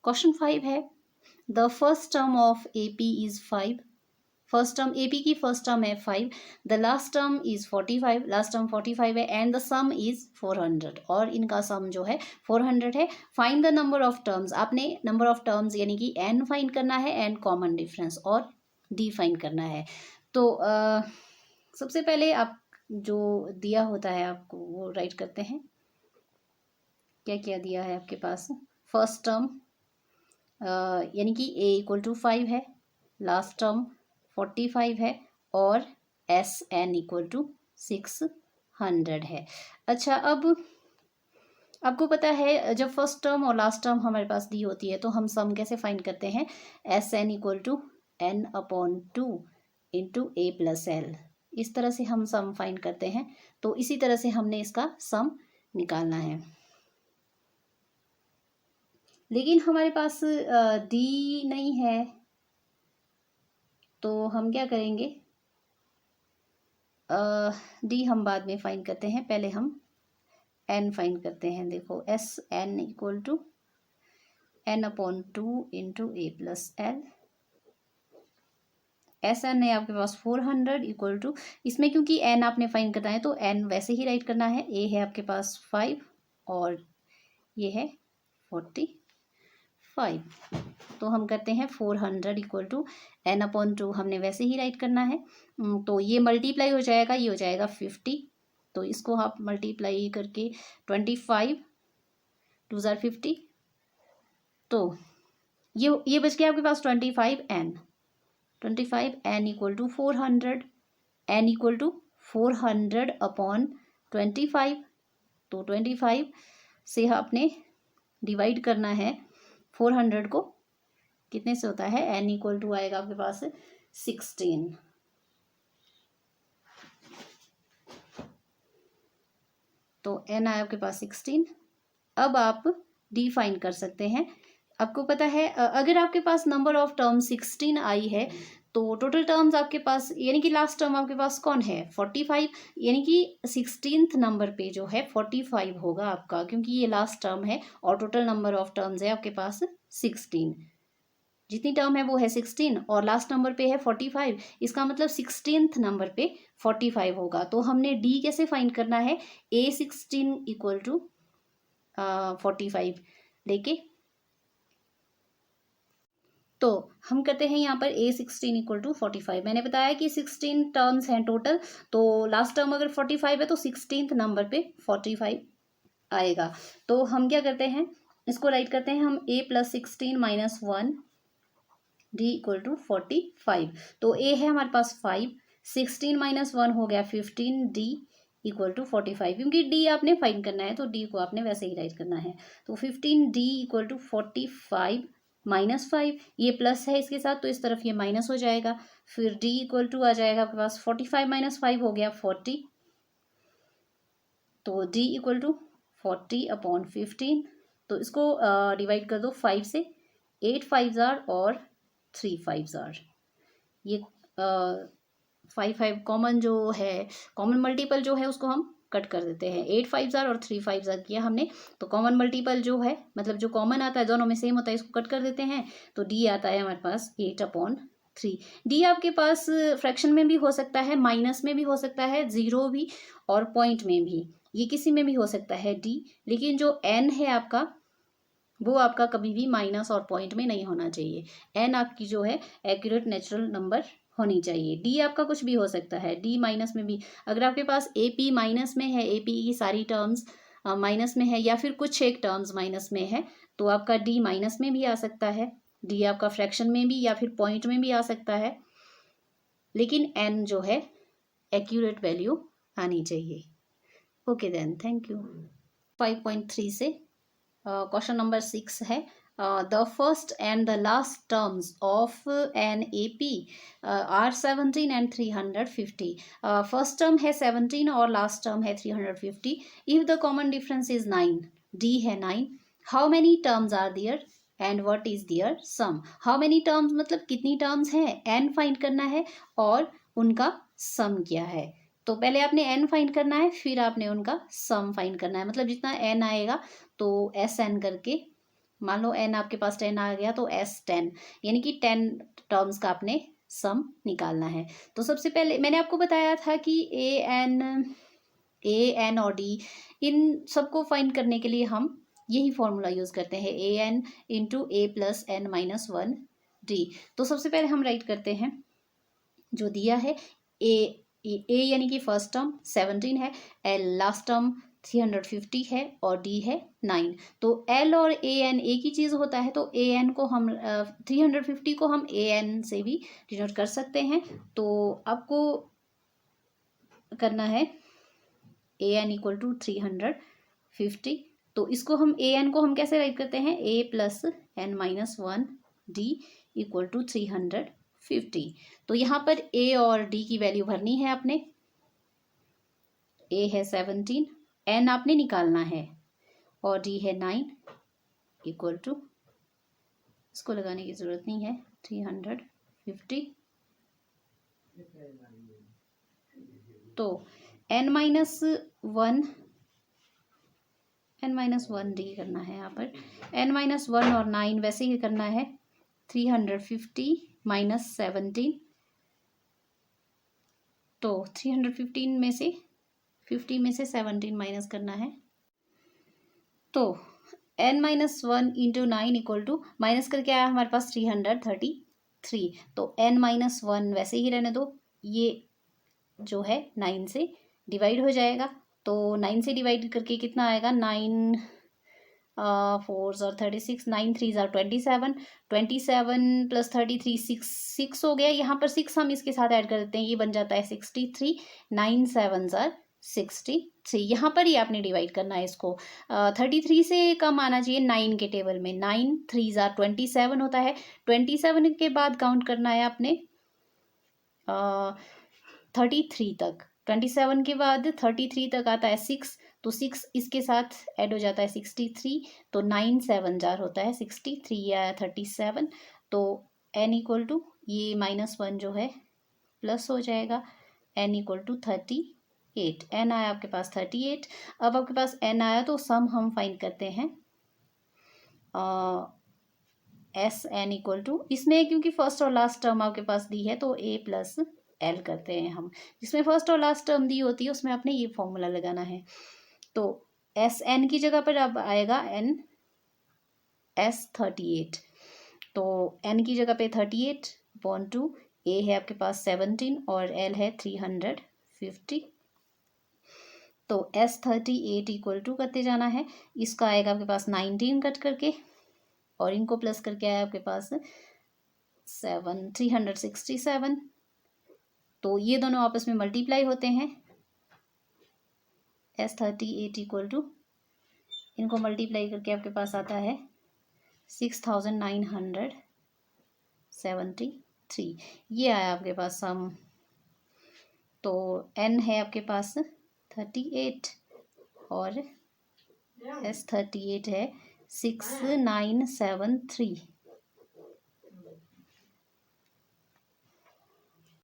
Question 5 है, the first term of A P is 5। First term A P की first term है 5, the last term is 45, last term 45 है, and the some is 400, और इनका सम जो है 400 है। Find the number of terms, आपने नंबर ऑफ टर्म्स यानी कि एन फाइंड करना है एंड कॉमन डिफरेंस और डी फाइंड करना है। तो सबसे पहले आप जो दिया होता है आपको वो राइट करते हैं। क्या क्या दिया है आपके पास? फर्स्ट टर्म यानी कि a इक्वल टू 5 है, लास्ट टर्म 45 है, और एस एन इक्वल टू 600 है। अच्छा, अब आपको पता है जब फर्स्ट टर्म और लास्ट टर्म हमारे पास दी होती है तो हम सम कैसे फाइंड करते हैं? S N equal to N upon 2 into A plus L, इस तरह से हम सम फाइंड करते हैं। तो इसी तरह से हमने इसका सम निकालना है। लेकिन हमारे पास डी नहीं है, तो हम क्या करेंगे? डी हम बाद में फाइंड करते हैं, पहले हम एन फाइंड करते हैं। देखो S N equal to N upon 2 into A plus L. S N है आपके पास 400 इक्वल टू, इसमें क्योंकि एन आपने फाइंड करना है तो एन वैसे ही राइट करना है। ए है आपके पास 5 और ये है 45, तो हम करते हैं 400 इक्वल टू एन अपॉन 2, हमने वैसे ही राइट करना है। तो ये मल्टीप्लाई हो जाएगा, ये हो जाएगा 50, तो इसको आप मल्टीप्लाई करके 25 2 ज़ार 50, तो ये बच गया आपके पास 25 N equal to 400, N equal to 400 upon 25, तो 25 से आपने डिवाइड करना है 400 को, कितने से होता है? एन इक्वल टू आएगा आपके पास 16, तो एन आया आपके पास 16। अब आप डी फाइंड कर सकते हैं। आपको पता है अगर आपके पास नंबर ऑफ टर्म 16 आई है तो टोटल टर्म्स आपके पास यानी कि लास्ट टर्म आपके पास कौन है? 45, यानी कि 16th नंबर पे जो है 45 होगा आपका, क्योंकि ये लास्ट टर्म है और टोटल नंबर ऑफ टर्म्स है आपके पास 16। जितनी टर्म है वो है 16 और लास्ट नंबर पे है 45, इसका मतलब 16th नंबर पे 45 होगा। तो हमने डी कैसे फाइंड करना है? A16 इक्वल टू 45 लेके, तो हम करते हैं यहाँ पर A16 इक्वल टू 45। मैंने बताया कि 16 टर्म्स हैं टोटल, तो लास्ट टर्म अगर 45 है तो 16th नंबर पे 45 आएगा। तो हम क्या करते हैं, इसको राइट करते हैं हम a plus 16 minus 1 D equal to 45। तो a है हमारे पास 5, 16 माइनस 1 हो गया 15, डी इक्वल टू 45, क्योंकि डी आपने फाइंड करना है तो डी को आपने वैसे ही राइट करना है। तो 15 डी इक्वल टू 45 माइनस 5, ये प्लस है इसके साथ तो इस तरफ ये माइनस हो जाएगा। फिर डी इक्वल टू आ जाएगा आपके पास 45 माइनस 5 हो गया 40, तो डी इक्वल टू 40 अपॉन 15। तो इसको डिवाइड कर दो 5 से, 8 5 और 3 5 ये 5 कॉमन जो है, कॉमन मल्टीपल जो है उसको हम कट कर देते हैं। 8 5 और 3 5 किया हमने, तो कॉमन मल्टीपल जो है मतलब जो कॉमन आता है दोनों में सेम होता है, इसको कट कर देते हैं। तो डी आता है हमारे पास 8 अपॉन 3। डी आपके पास फ्रैक्शन में भी हो सकता है, माइनस में भी हो सकता है, जीरो भी और पॉइंट में भी, ये किसी में भी हो सकता है डी। लेकिन जो एन है आपका वो आपका कभी भी माइनस और पॉइंट में नहीं होना चाहिए। एन आपकी जो है एक्यूरेट नेचुरल नंबर होनी चाहिए। डी आपका कुछ भी हो सकता है, डी माइनस में भी, अगर आपके पास ए पी माइनस में है, ए पी की सारी टर्म्स माइनस में है या फिर कुछ एक टर्म्स माइनस में है तो आपका डी माइनस में भी आ सकता है। डी आपका फ्रैक्शन में भी या फिर पॉइंट में भी आ सकता है, लेकिन एन जो है एक्यूरेट वैल्यू आनी चाहिए। Okay then, thank you. 5.3 से क्वेश्चन नंबर 6 है, the first and the last terms of an A P are 17 and 350। First term है 17 और लास्ट टर्म है 350। If the common difference is 9, D है 9, how many terms are there and what is their sum. How many terms मतलब कितनी terms हैं, N find करना है और उनका सम क्या है। तो पहले आपने एन फाइंड करना है, फिर आपने उनका सम फाइंड करना है, मतलब जितना एन आएगा तो एस एन करके मान लो n आपके पास 10 आ गया तो s 10, यानी कि 10 टर्म्स का आपने सम निकालना है। तो सबसे पहले मैंने आपको बताया था कि ए एन और डी, इन सबको फाइंड करने के लिए हम यही फॉर्मूला यूज करते हैं, A N into A plus N minus one D. तो सबसे पहले हम राइट करते हैं जो दिया है, ए यानी कि फर्स्ट टर्म 17 है, एल लास्ट टर्म 350 है और डी है 9। तो एल और ए एन एक ही चीज़ होता है, तो ए एन को हम 350 को हम ए एन से भी डिनोट कर सकते हैं। तो आपको करना है ए एन इक्वल टू 350। तो इसको हम ए एन को हम कैसे राइट करते हैं, A plus N minus one D equal to 350। तो यहाँ पर ए और डी की वैल्यू भरनी है आपने। ए है 17, एन आपने निकालना है, और डी है 9 इक्वल टू, इसको लगाने की जरूरत नहीं है, 350। तो एन माइनस वन डी करना है यहाँ पर, एन माइनस वन और 9 वैसे ही करना है, 350 माइनस 17। तो 315 में से 50 में से 17 माइनस करना है। तो n minus one into 9 equal to, minus करके आया हमारे पास 333। तो n माइनस वन वैसे ही रहने दो, ये जो है 9 से डिवाइड हो जाएगा। तो 9 से डिवाइड करके कितना आएगा, 9 4 और 36, 9 3 ज़ार 27, 27 प्लस 33 6 हो गया। यहाँ पर 6 हम इसके साथ ऐड कर देते हैं, ये बन जाता है 63, 9 7 ज़ार 63। यहाँ पर ही आपने डिवाइड करना है इसको, 33 से कम आना चाहिए 9 के टेबल में। 9 3 ज़ार 27 होता है, 27 के बाद काउंट करना है आपने 33 तक, 27 के बाद 33 तक आता है 6, तो 6 इसके साथ ऐड हो जाता है 63। तो 9 7 ज़ार होता है 63 या 37। तो n इक्वल टू, ये माइनस वन जो है प्लस हो जाएगा, n इक्वल टू 38। n आया आपके पास 38। अब आपके पास n आया तो सम हम फाइंड करते हैं, एस एन इक्वल टू, इसमें क्योंकि फर्स्ट और लास्ट टर्म आपके पास दी है तो ए प्लस एल करते हैं हम, जिसमें फर्स्ट और लास्ट टर्म दी होती है उसमें आपने ये फॉर्मूला लगाना है। तो एस एन की जगह पर अब आएगा एन एस 38। तो एन की जगह पे 38 अपॉन 2, ए है आपके पास 17 और एल है 350। तो एस 38 इक्वल टू करते जाना है, इसका आएगा आपके पास 19 कट करके, और इनको प्लस करके आया आपके पास 367। तो ये दोनों आपस में मल्टीप्लाई होते हैं, एस 38 इक्वल टू, इनको मल्टीप्लाई करके आपके पास आता है 6973। ये आया आपके पास सम। तो n है आपके पास 38 और s 38 है 6973।